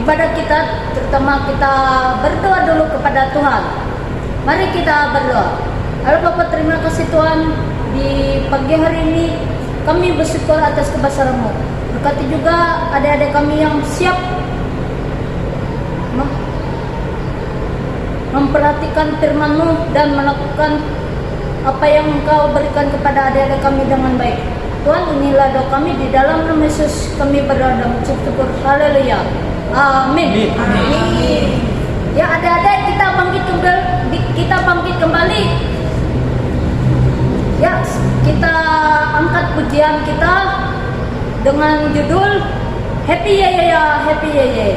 ibadah kita, terutama kita berdoa dulu kepada Tuhan. Mari kita berdoa. Halo Bapa, terima kasih Tuhan, di pagi hari ini kami bersyukur atas kebesaran-Mu. Berkati juga adik-adik kami yang siap memperhatikan firman-Mu dan melakukan apa yang Engkau berikan kepada adik-adik kami dengan baik. Tuhan, inilah doa kami, di dalam nama Yesus kami berdoa dan mengucap syukur. Haleluya. Amin. Amin. Ya adik-adik, kita bangkit kembali. Ya, kita angkat pujian kita dengan judul Happy Ya Ya Ya, Happy Ya Ya.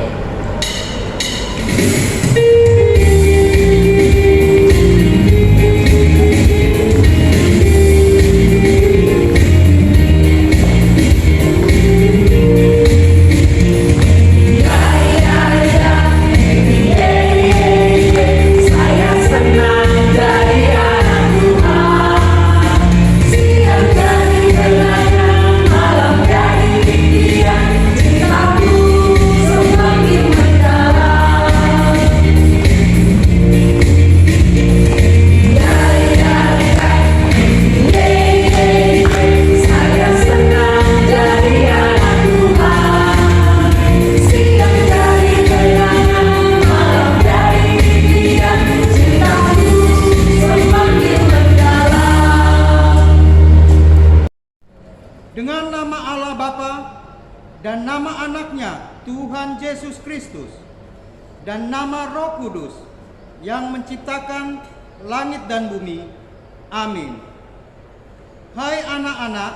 Dengan nama Allah Bapa dan nama anaknya Tuhan Yesus Kristus dan nama Roh Kudus yang menciptakan langit dan bumi. Amin. Hai anak-anak,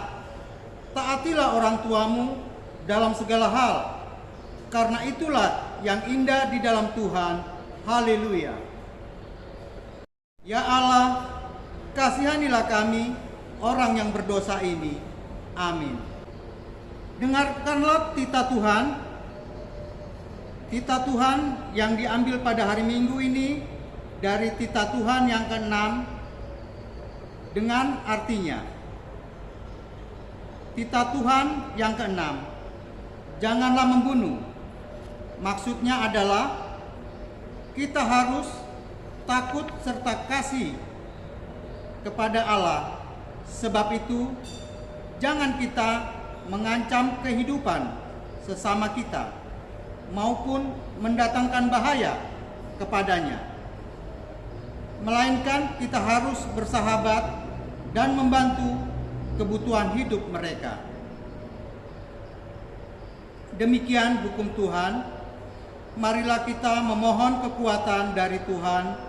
taatilah orang tuamu dalam segala hal, karena itulah yang indah di dalam Tuhan. Haleluya. Ya Allah, kasihanilah kami orang yang berdosa ini. Amin. Dengarkanlah titah Tuhan yang diambil pada hari Minggu ini dari titah Tuhan yang ke-6 dengan artinya. Titah Tuhan yang ke-6, janganlah membunuh. Maksudnya adalah kita harus takut serta kasih kepada Allah. Sebab itu jangan kita mengancam kehidupan sesama kita maupun mendatangkan bahaya kepadanya. Melainkan kita harus bersahabat dan membantu kebutuhan hidup mereka. Demikian hukum Tuhan. Marilah kita memohon kekuatan dari Tuhan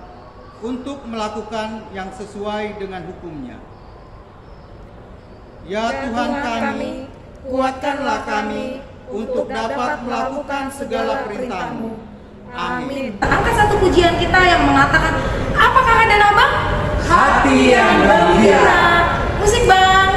untuk melakukan yang sesuai dengan hukum-Nya. Ya Tuhan kami, kuatkanlah kami untuk dapat melakukan segala perintah-Mu. Amin. Angkat satu pujian kita yang mengatakan, apakah ada nama? Hati yang gembira. Musik Bang.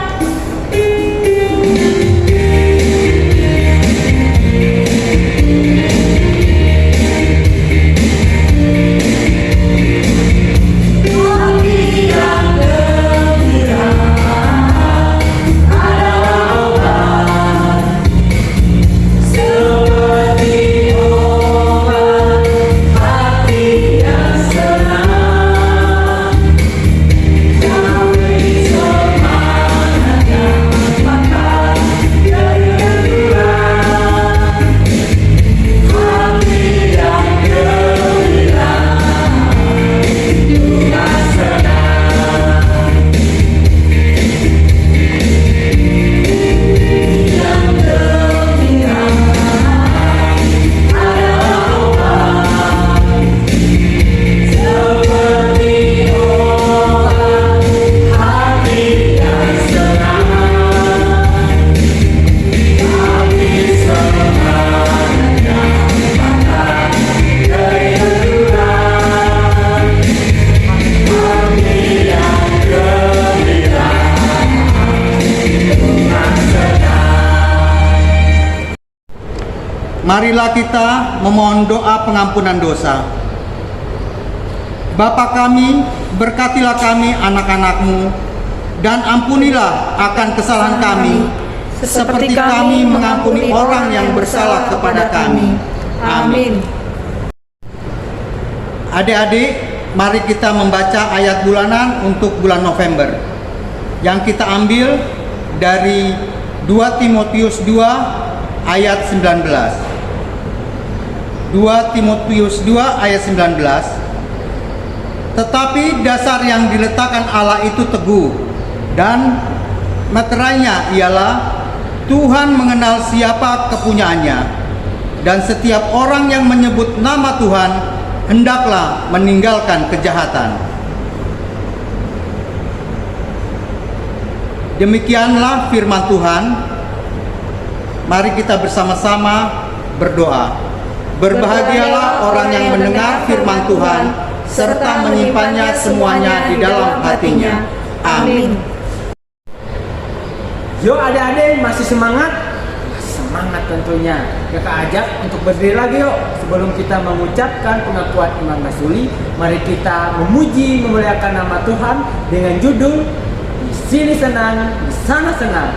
Marilah kita memohon doa pengampunan dosa. Bapa kami, berkatilah kami anak-anak-Mu, dan ampunilah akan kesalahan kami, seperti kami mengampuni orang yang bersalah kepada kami. Amin. Adik-adik, mari kita membaca ayat bulanan untuk bulan November yang kita ambil dari 2 Timotius 2 ayat 19. 2 Timotius 2 ayat 19. Tetapi dasar yang diletakkan Allah itu teguh, dan meterainya ialah Tuhan mengenal siapa kepunyaannya, dan setiap orang yang menyebut nama Tuhan hendaklah meninggalkan kejahatan. Demikianlah firman Tuhan. Mari kita bersama-sama berdoa. Berbahagialah orang yang mendengar firman Tuhan serta menyimpannya semuanya di dalam hatinya. Amin. Yo adik-adik, masih semangat? Semangat tentunya. Kakak ajak untuk berdiri lagi yuk. Sebelum kita mengucapkan pengakuan iman rasuli, mari kita memuji memuliakan nama Tuhan dengan judul Di Sini Senang, Di Sana Senang.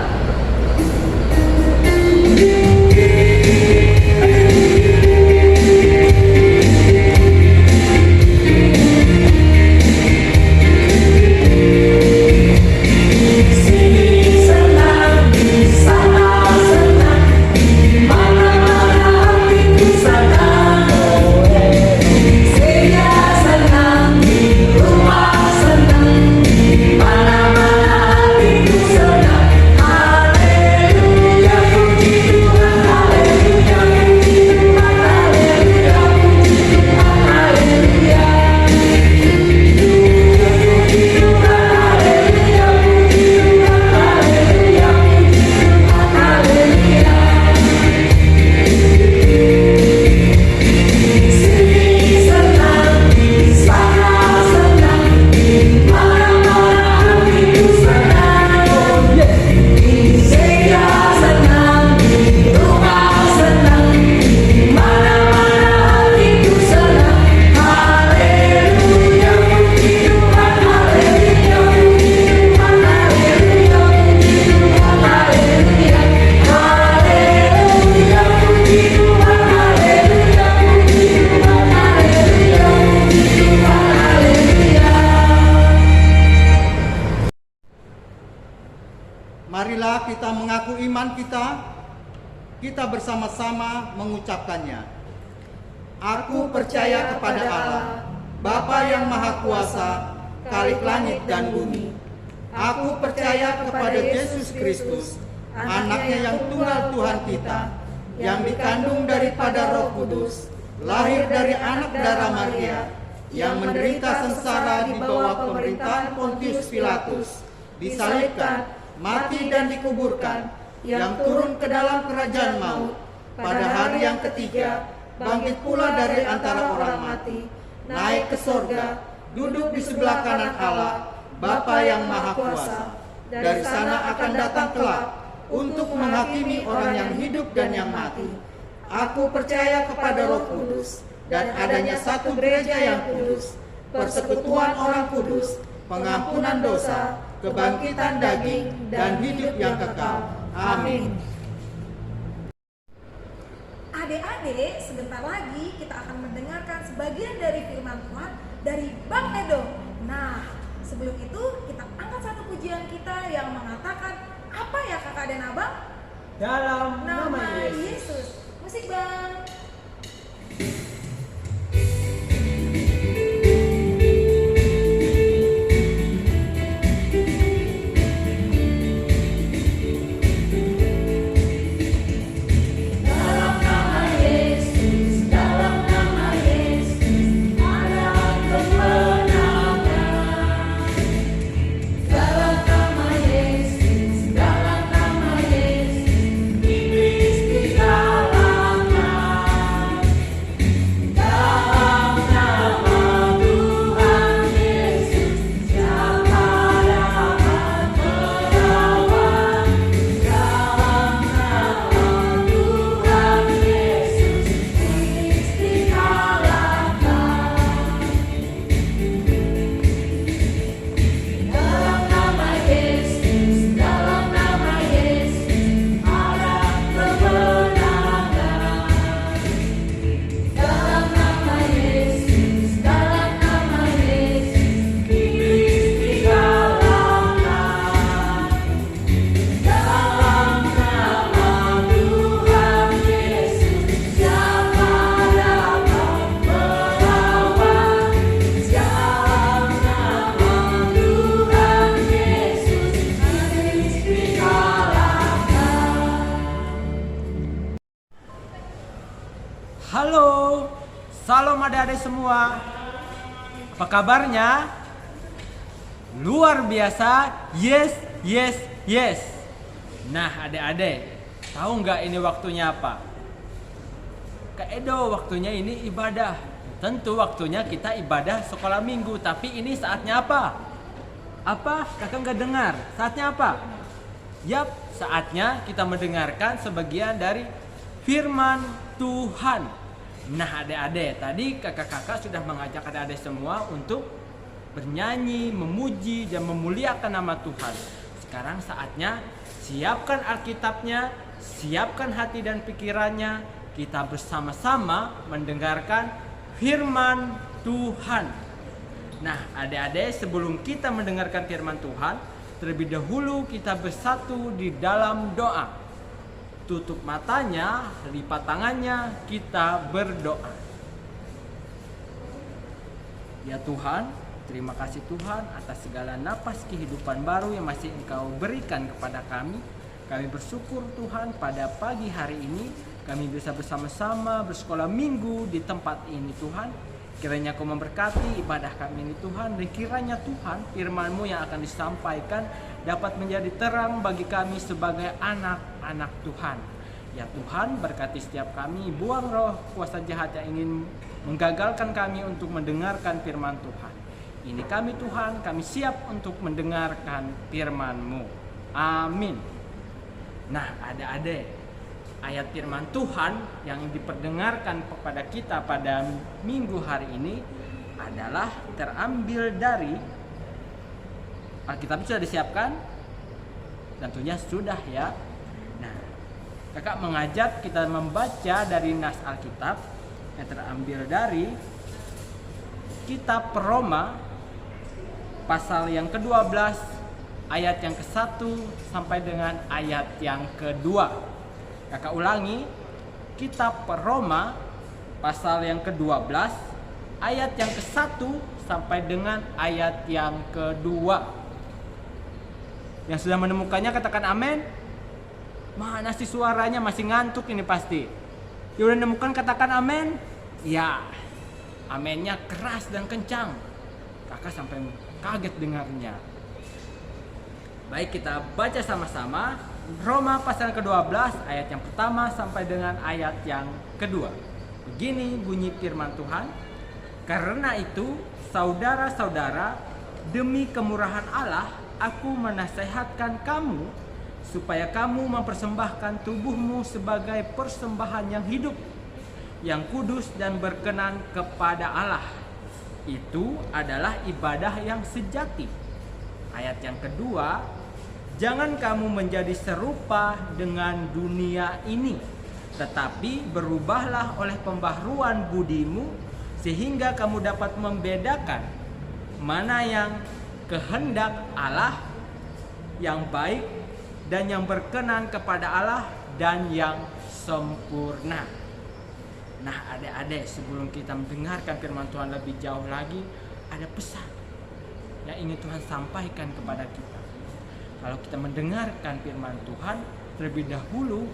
Marilah kita mengaku iman kita bersama-sama mengucapkannya. Aku percaya kepada Allah, Bapa yang Maha Kuasa, Khalik langit dan bumi. Aku percaya kepada Yesus Kristus, anaknya yang tunggal Tuhan kita, yang dikandung daripada Roh Kudus, lahir dari anak darah Maria, yang menderita sengsara di bawah pemerintahan Pontius Pilatus, disalibkan, mati dan dikuburkan, yang turun ke dalam kerajaan maut, pada hari yang ketiga bangkit pula dari antara orang mati, naik ke sorga, duduk di sebelah kanan Allah, Bapa yang Maha Kuasa. Dari sana akan datang kelak untuk menghakimi orang yang hidup dan yang mati. Aku percaya kepada Roh Kudus dan adanya satu gereja yang kudus, persekutuan orang kudus, pengampunan dosa, kebangkitan daging, dan hidup yang kekal. Amin. Adik-adik, sebentar lagi kita akan mendengarkan sebagian dari firman Tuhan dari Bang Edo. Nah, sebelum itu kita angkat satu pujian kita yang mengatakan apa ya Kakak dan Abang? Dalam Nama Yesus. Musik Bang. Halo, salam adik-adik semua. Apa kabarnya? Luar biasa, yes, yes, yes. Nah adik-adik, tahu nggak ini waktunya apa? Kak Edo, waktunya ini ibadah. Tentu waktunya kita ibadah sekolah minggu. Tapi ini saatnya apa? Apa? Kakak nggak dengar. Saatnya apa? Yap, saatnya kita mendengarkan sebagian dari firman Tuhan. Nah adik-adik, tadi kakak-kakak sudah mengajak adik-adik semua untuk bernyanyi, memuji, dan memuliakan nama Tuhan. Sekarang saatnya siapkan Alkitabnya, siapkan hati dan pikirannya. Kita bersama-sama mendengarkan firman Tuhan. Nah adik-adik, sebelum kita mendengarkan firman Tuhan, terlebih dahulu kita bersatu di dalam doa. Tutup matanya, lipat tangannya, kita berdoa. Ya Tuhan, terima kasih Tuhan atas segala napas kehidupan baru yang masih Engkau berikan kepada kami. Kami bersyukur Tuhan pada pagi hari ini kami bisa bersama-sama bersekolah minggu di tempat ini Tuhan. Kiranya Kau memberkati ibadah kami ini Tuhan. Dan kiranya Tuhan firman-Mu yang akan disampaikan dapat menjadi terang bagi kami sebagai anak-anak Tuhan. Ya Tuhan, berkati setiap kami, buang roh kuasa jahat yang ingin menggagalkan kami untuk mendengarkan firman Tuhan. Ini kami Tuhan, kami siap untuk mendengarkan firman-Mu. Amin. Nah adik-adik, ayat firman Tuhan yang diperdengarkan kepada kita pada minggu hari ini adalah terambil dari Alkitab. Sudah disiapkan? Tentunya sudah ya. Nah, kakak mengajak kita membaca dari nas Alkitab yang terambil dari kitab Roma pasal yang ke-12 ayat yang ke-1 sampai dengan ayat yang ke-2. Kakak ulangi, kitab Roma pasal yang ke-12 ayat yang ke-1 sampai dengan ayat yang ke-2. Yang sudah menemukannya katakan amin. Mana sih suaranya, masih ngantuk ini pasti. Yang sudah menemukan katakan amin. Ya, aminnya keras dan kencang. Kakak sampai kaget dengarnya. Baik, kita baca sama-sama Roma pasal ke-12 ayat yang pertama sampai dengan ayat yang kedua. Begini bunyi firman Tuhan. Karena itu, saudara-saudara, demi kemurahan Allah, aku menasehatkan kamu supaya kamu mempersembahkan tubuhmu sebagai persembahan yang hidup, yang kudus dan berkenan kepada Allah. Itu adalah ibadah yang sejati. Ayat yang kedua, jangan kamu menjadi serupa dengan dunia ini, tetapi berubahlah oleh pembaharuan budimu, sehingga kamu dapat membedakan mana yang kehendak Allah, yang baik dan yang berkenan kepada Allah dan yang sempurna. Nah adik-adik, sebelum kita mendengarkan firman Tuhan lebih jauh lagi, ada pesan yang ingin Tuhan sampaikan kepada kita. Kalau kita mendengarkan firman Tuhan, terlebih dahulu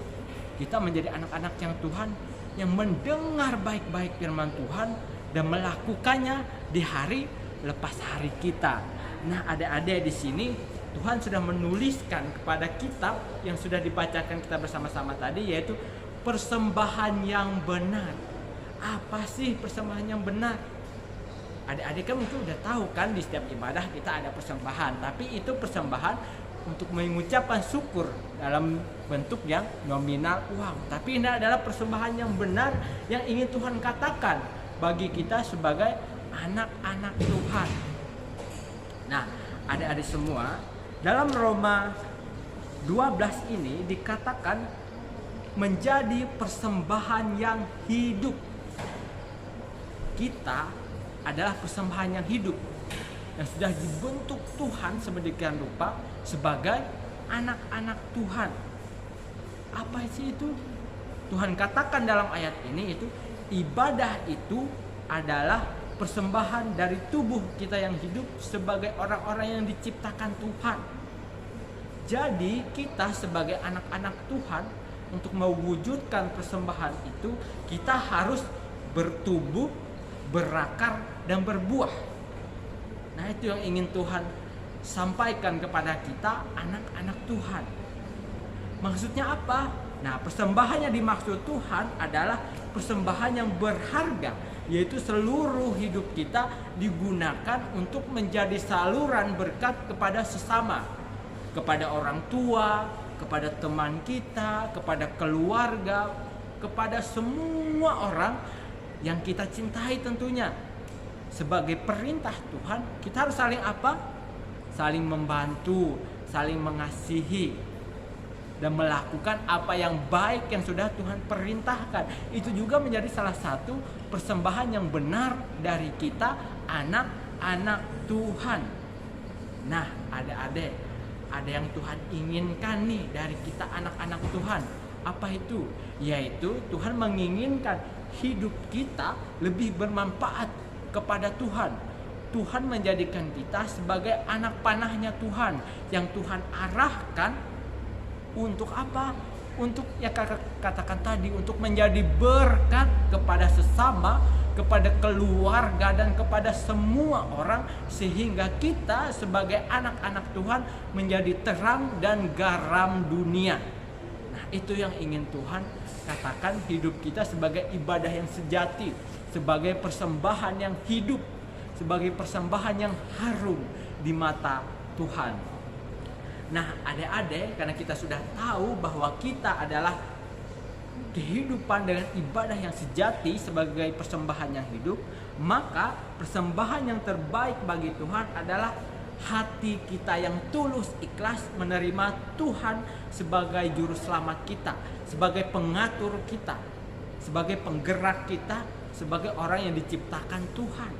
kita menjadi anak-anak yang Tuhan, yang mendengar baik-baik firman Tuhan dan melakukannya di hari lepas hari kita. Nah adik-adik, di sini Tuhan sudah menuliskan kepada kitab yang sudah dibacakan kita bersama-sama tadi, yaitu persembahan yang benar. Apa sih persembahan yang benar? Adik-adik kan mungkin udah tahu kan, di setiap ibadah kita ada persembahan, tapi itu persembahan untuk mengucapkan syukur dalam bentuk yang nominal uang. Tapi ini adalah persembahan yang benar yang ingin Tuhan katakan bagi kita sebagai anak-anak Tuhan. Nah, adik-adik semua, dalam Roma 12 ini dikatakan menjadi persembahan yang hidup. Kita adalah persembahan yang hidup yang sudah dibentuk Tuhan sedemikian rupa sebagai anak-anak Tuhan. Apa sih itu? Tuhan katakan dalam ayat ini, itu ibadah itu adalah persembahan dari tubuh kita yang hidup sebagai orang-orang yang diciptakan Tuhan. Jadi kita sebagai anak-anak Tuhan untuk mewujudkan persembahan itu, kita harus bertumbuh, berakar, dan berbuah. Nah, itu yang ingin Tuhan sampaikan kepada kita, anak-anak Tuhan. Maksudnya apa? Nah, persembahan yang dimaksud Tuhan adalah persembahan yang berharga, yaitu seluruh hidup kita digunakan untuk menjadi saluran berkat kepada sesama, kepada orang tua, kepada teman kita, kepada keluarga, kepada semua orang yang kita cintai tentunya. Sebagai perintah Tuhan, kita harus saling apa? Saling membantu, saling mengasihi, dan melakukan apa yang baik yang sudah Tuhan perintahkan. Itu juga menjadi salah satu persembahan yang benar dari kita, anak-anak Tuhan. Nah, adik-adik, ada yang Tuhan inginkan nih dari kita anak-anak Tuhan. Apa itu? Yaitu Tuhan menginginkan hidup kita lebih bermanfaat kepada Tuhan. Tuhan menjadikan kita sebagai anak panahnya Tuhan, yang Tuhan arahkan untuk apa? Untuk ya katakan tadi, untuk menjadi berkat kepada sesama, kepada keluarga, dan kepada semua orang, sehingga kita sebagai anak-anak Tuhan menjadi terang dan garam dunia. Nah, itu yang ingin Tuhan katakan, hidup kita sebagai ibadah yang sejati, sebagai persembahan yang hidup, sebagai persembahan yang harum di mata Tuhan. Nah, adik-adik, karena kita sudah tahu bahwa kita adalah kehidupan dengan ibadah yang sejati sebagai persembahan yang hidup, maka persembahan yang terbaik bagi Tuhan adalah hati kita yang tulus ikhlas menerima Tuhan sebagai juru selamat kita, sebagai pengatur kita, sebagai penggerak kita, sebagai orang yang diciptakan Tuhan.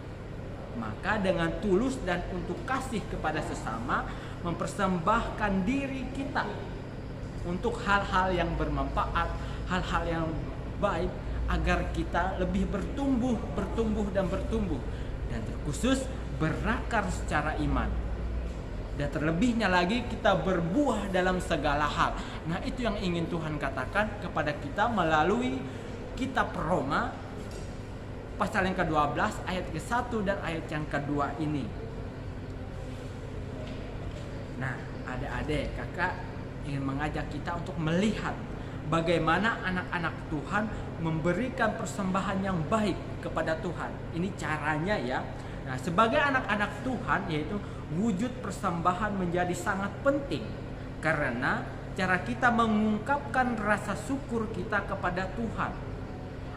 Maka dengan tulus dan untuk kasih kepada sesama, mempersembahkan diri kita untuk hal-hal yang bermanfaat, hal-hal yang baik, agar kita lebih bertumbuh dan terkhusus berakar secara iman. Dan terlebihnya lagi kita berbuah dalam segala hal. Nah, itu yang ingin Tuhan katakan kepada kita melalui kitab Roma pasal yang ke-12 ayat ke-1 dan ayat yang kedua ini. Nah, adik-adik, kakak ingin mengajak kita untuk melihat bagaimana anak-anak Tuhan memberikan persembahan yang baik kepada Tuhan. Ini caranya ya. Nah, sebagai anak-anak Tuhan, yaitu wujud persembahan menjadi sangat penting, karena cara kita mengungkapkan rasa syukur kita kepada Tuhan.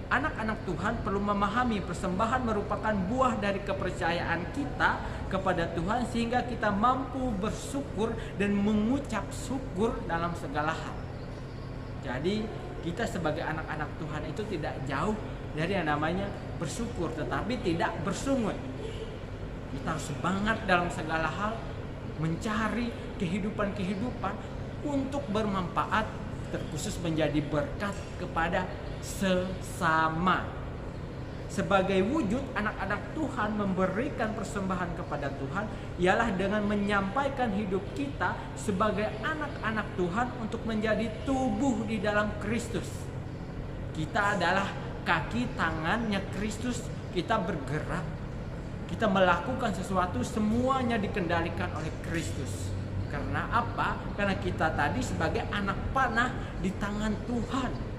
Anak-anak Tuhan perlu memahami persembahan merupakan buah dari kepercayaan kita kepada Tuhan, sehingga kita mampu bersyukur dan mengucap syukur dalam segala hal. Jadi kita sebagai anak-anak Tuhan itu tidak jauh dari yang namanya bersyukur, tetapi tidak bersungut. Kita harus semangat dalam segala hal, mencari kehidupan untuk bermanfaat, terkhusus menjadi berkat kepada sesama. Sebagai wujud anak-anak Tuhan memberikan persembahan kepada Tuhan ialah dengan menyampaikan hidup kita sebagai anak-anak Tuhan untuk menjadi tubuh di dalam Kristus. Kita adalah kaki tangannya Kristus. Kita bergerak, kita melakukan sesuatu, semuanya dikendalikan oleh Kristus. Karena apa? Karena kita tadi sebagai anak panah di tangan Tuhan.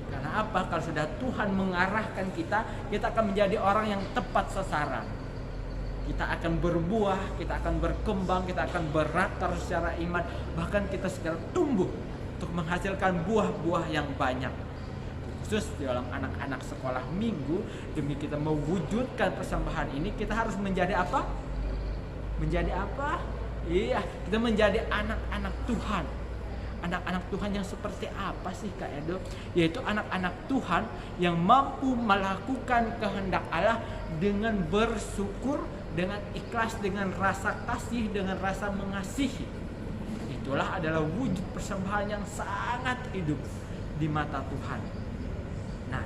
Karena apa? Kalau sudah Tuhan mengarahkan kita akan menjadi orang yang tepat sasaran. Kita akan berbuah, kita akan berkembang, kita akan berakar secara iman. Bahkan kita segera tumbuh untuk menghasilkan buah-buah yang banyak. Khusus dalam anak-anak sekolah minggu, demi kita mewujudkan persembahan ini, kita harus menjadi apa? Menjadi apa? Iya, kita menjadi anak-anak Tuhan. Anak-anak Tuhan yang seperti apa sih Kak Edo? Yaitu anak-anak Tuhan yang mampu melakukan kehendak Allah dengan bersyukur, dengan ikhlas, dengan rasa kasih, dengan rasa mengasihi. Itulah adalah wujud persembahan yang sangat hidup di mata Tuhan. Nah,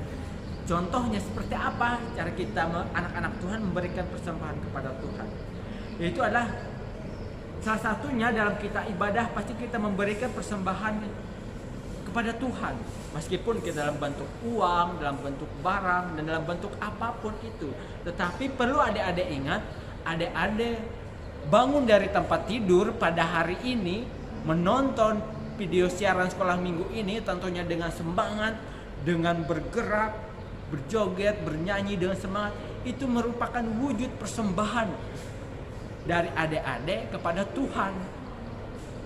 contohnya seperti apa cara kita anak-anak Tuhan memberikan persembahan kepada Tuhan? Yaitu adalah salah satunya dalam kita ibadah, pasti kita memberikan persembahan kepada Tuhan. Meskipun kita dalam bentuk uang, dalam bentuk barang, dan dalam bentuk apapun itu. Tetapi perlu adik-adik ingat, adik-adik bangun dari tempat tidur pada hari ini, menonton video siaran sekolah minggu ini tentunya dengan semangat, dengan bergerak, berjoget, bernyanyi dengan semangat. Itu merupakan wujud persembahan dari adik-adik kepada Tuhan.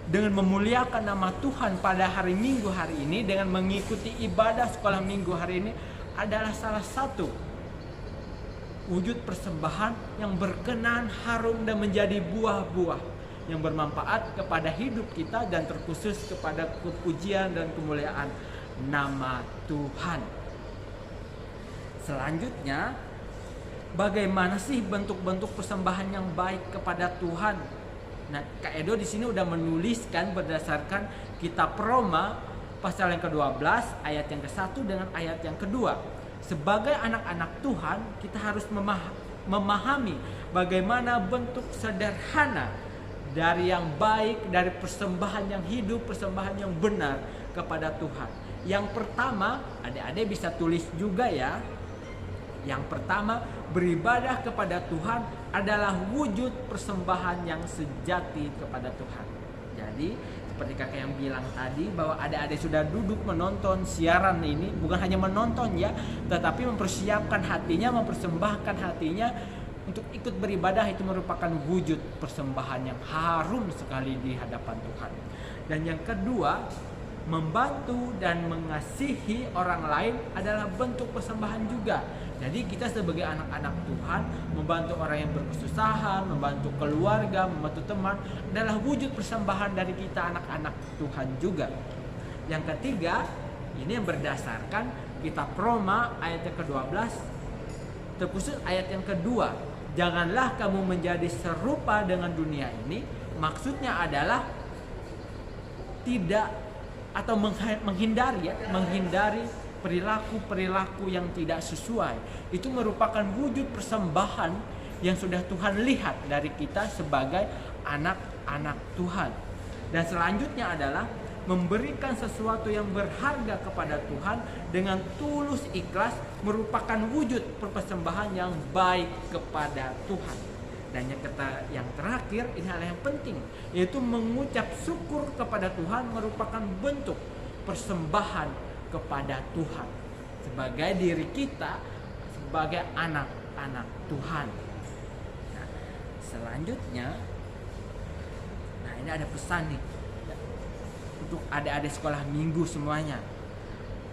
Dengan memuliakan nama Tuhan pada hari Minggu hari ini, dengan mengikuti ibadah sekolah minggu hari ini adalah salah satu wujud persembahan yang berkenan, harum, dan menjadi buah-buah yang bermanfaat kepada hidup kita dan terkhusus kepada kepujian dan kemuliaan nama Tuhan. Selanjutnya, bagaimana sih bentuk-bentuk persembahan yang baik kepada Tuhan? Nah, Kak Edo di sini udah menuliskan berdasarkan kitab Roma pasal yang ke-12 ayat yang ke-1 dengan ayat yang kedua. Sebagai anak-anak Tuhan, kita harus memahami bagaimana bentuk sederhana dari yang baik, dari persembahan yang hidup, persembahan yang benar kepada Tuhan. Yang pertama, adik-adik bisa tulis juga ya. Yang pertama, beribadah kepada Tuhan adalah wujud persembahan yang sejati kepada Tuhan. Jadi, seperti kakak yang bilang tadi, bahwa adik-adik sudah duduk menonton siaran ini, bukan hanya menonton ya, tetapi mempersiapkan hatinya, mempersembahkan hatinya untuk ikut beribadah. Itu merupakan wujud persembahan yang harum sekali di hadapan Tuhan. Dan yang kedua, membantu dan mengasihi orang lain adalah bentuk persembahan juga. Jadi kita sebagai anak-anak Tuhan membantu orang yang berkesusahan, membantu keluarga, membantu teman adalah wujud persembahan dari kita anak-anak Tuhan juga. Yang ketiga, ini yang berdasarkan kitab Roma ayat yang ke-12, terkhusus ayat yang kedua. Janganlah kamu menjadi serupa dengan dunia ini. Maksudnya adalah tidak atau menghindari perilaku-perilaku yang tidak sesuai. Itu merupakan wujud persembahan yang sudah Tuhan lihat dari kita sebagai anak-anak Tuhan. Dan selanjutnya adalah memberikan sesuatu yang berharga kepada Tuhan dengan tulus ikhlas merupakan wujud persembahan yang baik kepada Tuhan. Dan yang terakhir, ini hal yang penting, yaitu mengucap syukur kepada Tuhan merupakan bentuk persembahan kepada Tuhan sebagai diri kita sebagai anak-anak Tuhan. Nah, selanjutnya, ini ada pesan nih untuk adik-adik sekolah minggu semuanya.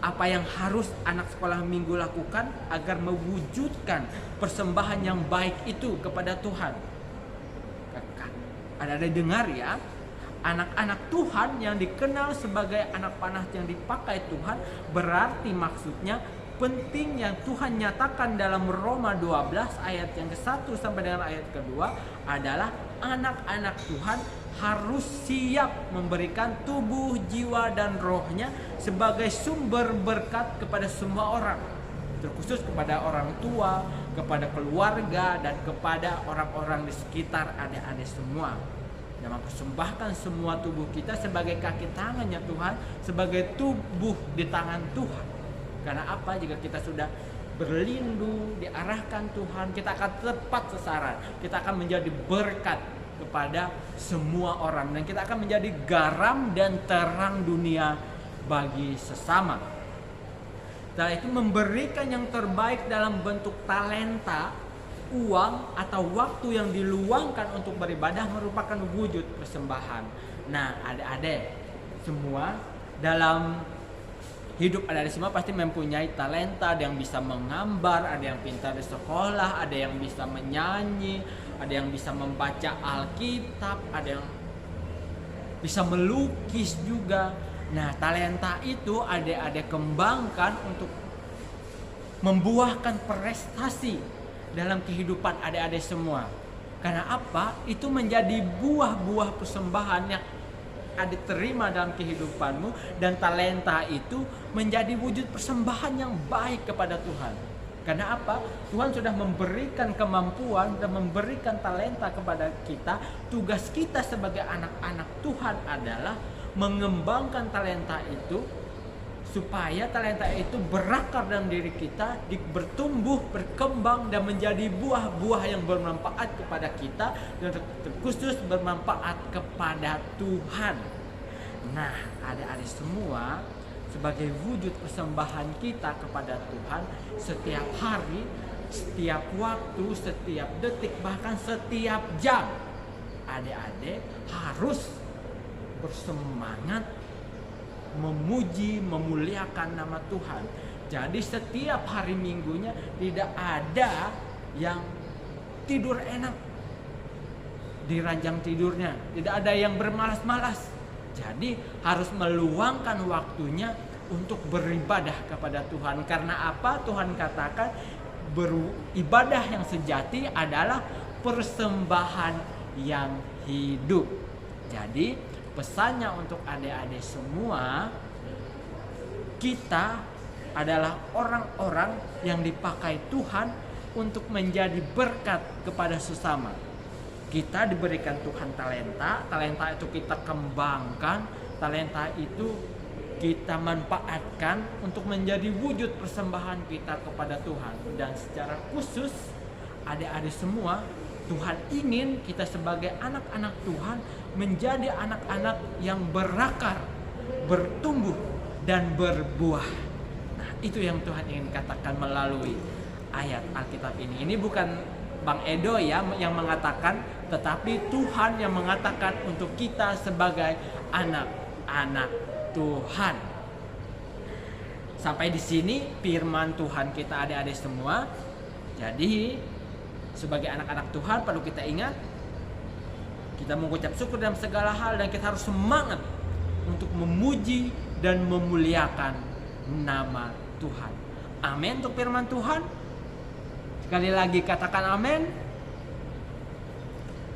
Apa yang harus anak sekolah minggu lakukan agar mewujudkan persembahan yang baik itu kepada Tuhan? Ada dengar ya? Anak-anak Tuhan yang dikenal sebagai anak panah yang dipakai Tuhan, berarti maksudnya penting yang Tuhan nyatakan dalam Roma 12 ayat yang ke-1 sampai dengan ayat kedua adalah anak-anak Tuhan harus siap memberikan tubuh, jiwa, dan rohnya sebagai sumber berkat kepada semua orang, terkhusus kepada orang tua, kepada keluarga, dan kepada orang-orang di sekitar adik-adik semua. Dan mempersembahkan semua tubuh kita sebagai kaki tangannya Tuhan, sebagai tubuh di tangan Tuhan. Karena apa? Jika kita sudah berlindung, diarahkan Tuhan, kita akan tepat sasaran. Kita akan menjadi berkat kepada semua orang, dan kita akan menjadi garam dan terang dunia bagi sesama. Setelah itu memberikan yang terbaik dalam bentuk talenta, uang, atau waktu yang diluangkan untuk beribadah merupakan wujud persembahan. Nah, adik-adik semua dalam hidup, adik-adik semua pasti mempunyai talenta. Ada yang bisa menggambar, ada yang pintar di sekolah, ada yang bisa menyanyi, ada yang bisa membaca Alkitab, ada yang bisa melukis juga. Nah, talenta itu adik-adik kembangkan untuk membuahkan prestasi dalam kehidupan adik-adik semua. Karena apa? Itu menjadi buah-buah persembahan yang adik terima dalam kehidupanmu, dan talenta itu menjadi wujud persembahan yang baik kepada Tuhan. Karena apa? Tuhan sudah memberikan kemampuan dan memberikan talenta kepada kita. Tugas kita sebagai anak-anak Tuhan adalah mengembangkan talenta itu supaya talenta itu berakar dalam diri kita, bertumbuh, berkembang, dan menjadi buah-buah yang bermanfaat kepada kita, dan terkhusus bermanfaat kepada Tuhan. Nah, adik-adik semua, sebagai wujud persembahan kita kepada Tuhan, setiap hari, setiap waktu, setiap detik, bahkan setiap jam, adik-adik harus bersemangat memuji, memuliakan nama Tuhan. Jadi setiap hari minggunya tidak ada yang tidur enak di ranjang tidurnya, tidak ada yang bermalas-malas. Jadi harus meluangkan waktunya untuk beribadah kepada Tuhan. Karena apa? Tuhan katakan beribadah yang sejati adalah persembahan yang hidup. Jadi pesannya untuk adik-adik semua, kita adalah orang-orang yang dipakai Tuhan untuk menjadi berkat kepada sesama. Kita diberikan Tuhan talenta itu kita kembangkan, talenta itu kita manfaatkan untuk menjadi wujud persembahan kita kepada Tuhan. Dan secara khusus adik-adik semua, Tuhan ingin kita sebagai anak-anak Tuhan menjadi anak-anak yang berakar, bertumbuh, dan berbuah. Nah, itu yang Tuhan ingin katakan melalui ayat Alkitab ini. Ini bukan Bang Edo ya yang mengatakan, tetapi Tuhan yang mengatakan untuk kita sebagai anak-anak Tuhan. Sampai di sini firman Tuhan kita adik-adik semua. Jadi sebagai anak-anak Tuhan perlu kita ingat, kita mengucap syukur dalam segala hal, dan kita harus semangat untuk memuji dan memuliakan nama Tuhan. Amin untuk firman Tuhan. Sekali lagi katakan amin.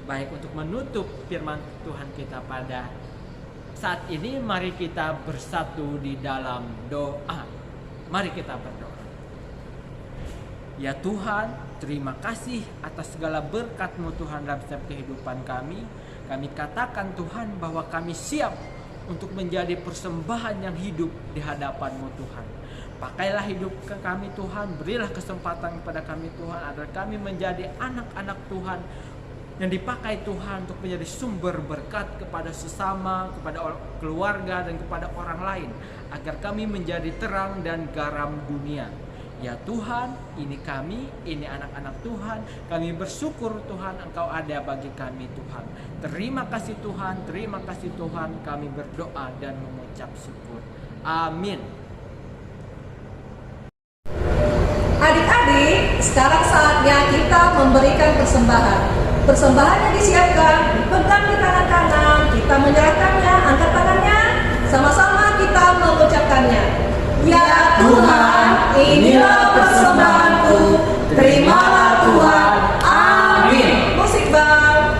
Baik, untuk menutup firman Tuhan kita pada saat ini, mari kita bersatu di dalam doa. Mari kita berdoa. Ya Tuhan, terima kasih atas segala berkat-Mu Tuhan dalam setiap kehidupan kami. Kami katakan Tuhan bahwa kami siap untuk menjadi persembahan yang hidup di hadapan-Mu Tuhan. Pakailah hidup kami Tuhan, berilah kesempatan kepada kami Tuhan, agar kami menjadi anak-anak Tuhan yang dipakai Tuhan untuk menjadi sumber berkat kepada sesama, kepada keluarga, dan kepada orang lain, agar kami menjadi terang dan garam dunia. Ya Tuhan, ini kami, ini anak-anak Tuhan. Kami bersyukur Tuhan Engkau ada bagi kami Tuhan. Terima kasih Tuhan, terima kasih Tuhan. Kami berdoa dan mengucap syukur. Amin. Adik-adik, sekarang saatnya kita memberikan persembahan. Persembahan yang disiapkan, pegang di tangan kanan, kita menyerahkannya, angkat tangannya, sama-sama kita mengucapkannya. Ya Tuhan, inilah persembahanku, terimalah Tuhan. Amin. Musik Bang.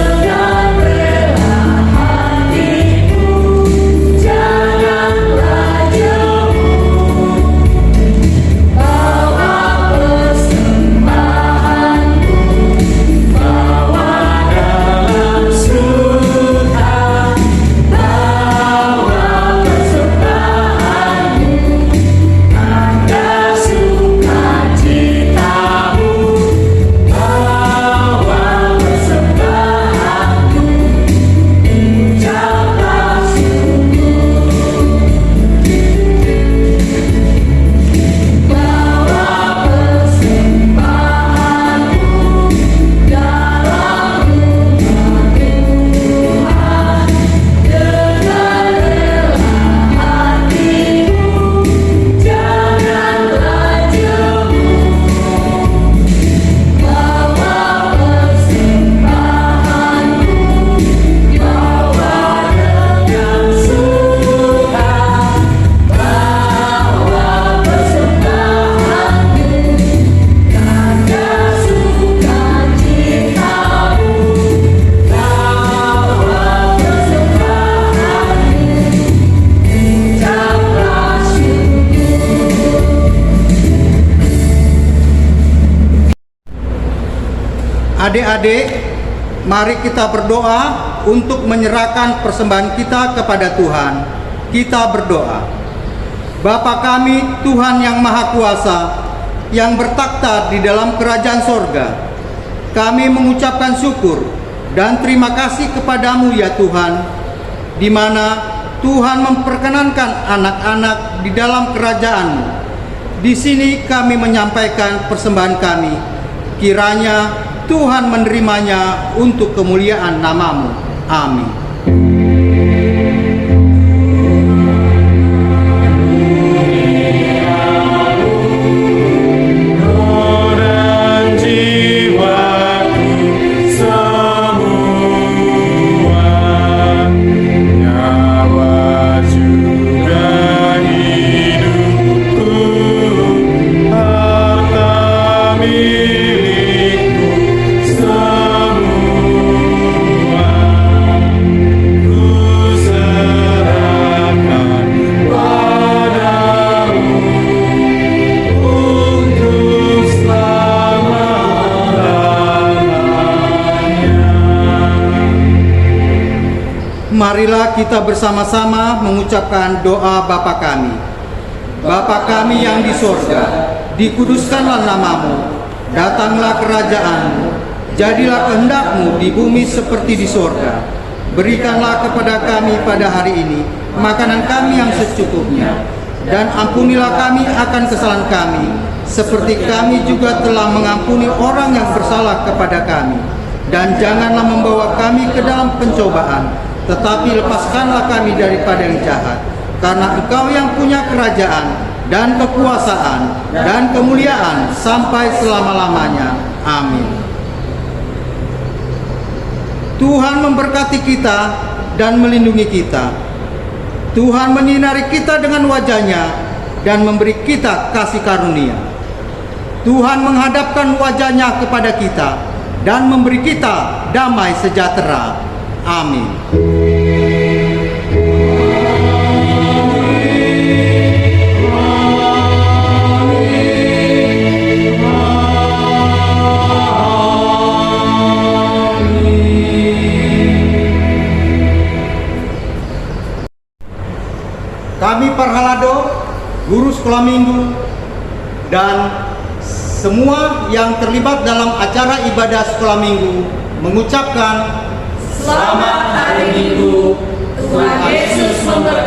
Dengan Adik-adik, mari kita berdoa untuk menyerahkan persembahan kita kepada Tuhan. Kita berdoa. Bapa kami, Tuhan yang Maha Kuasa, yang bertakhta di dalam kerajaan sorga, kami mengucapkan syukur dan terima kasih kepadamu ya Tuhan, di mana Tuhan memperkenankan anak-anak di dalam kerajaan-Mu. Di sini kami menyampaikan persembahan kami. Kiranya Tuhan menerimanya untuk kemuliaan nama-Mu. Amin. Marilah kita bersama-sama mengucapkan doa Bapa kami. Bapa kami yang di sorga, dikuduskanlah namamu, datanglah kerajaan-Mu, jadilah kehendak-Mu di bumi seperti di sorga. Berikanlah kepada kami pada hari ini makanan kami yang secukupnya, dan ampunilah kami akan kesalahan kami, seperti kami juga telah mengampuni orang yang bersalah kepada kami. Dan janganlah membawa kami ke dalam pencobaan, tetapi lepaskanlah kami daripada yang jahat. Karena Engkau yang punya kerajaan dan kekuasaan dan kemuliaan sampai selama-lamanya. Amin. Tuhan memberkati kita dan melindungi kita. Tuhan menyinari kita dengan wajah-Nya dan memberi kita kasih karunia. Tuhan menghadapkan wajah-Nya kepada kita dan memberi kita damai sejahtera. Amin. Kami Parhalado, guru sekolah minggu, dan semua yang terlibat dalam acara ibadah sekolah minggu mengucapkan Selamat hari Minggu, Tuhan Yesus memberkati.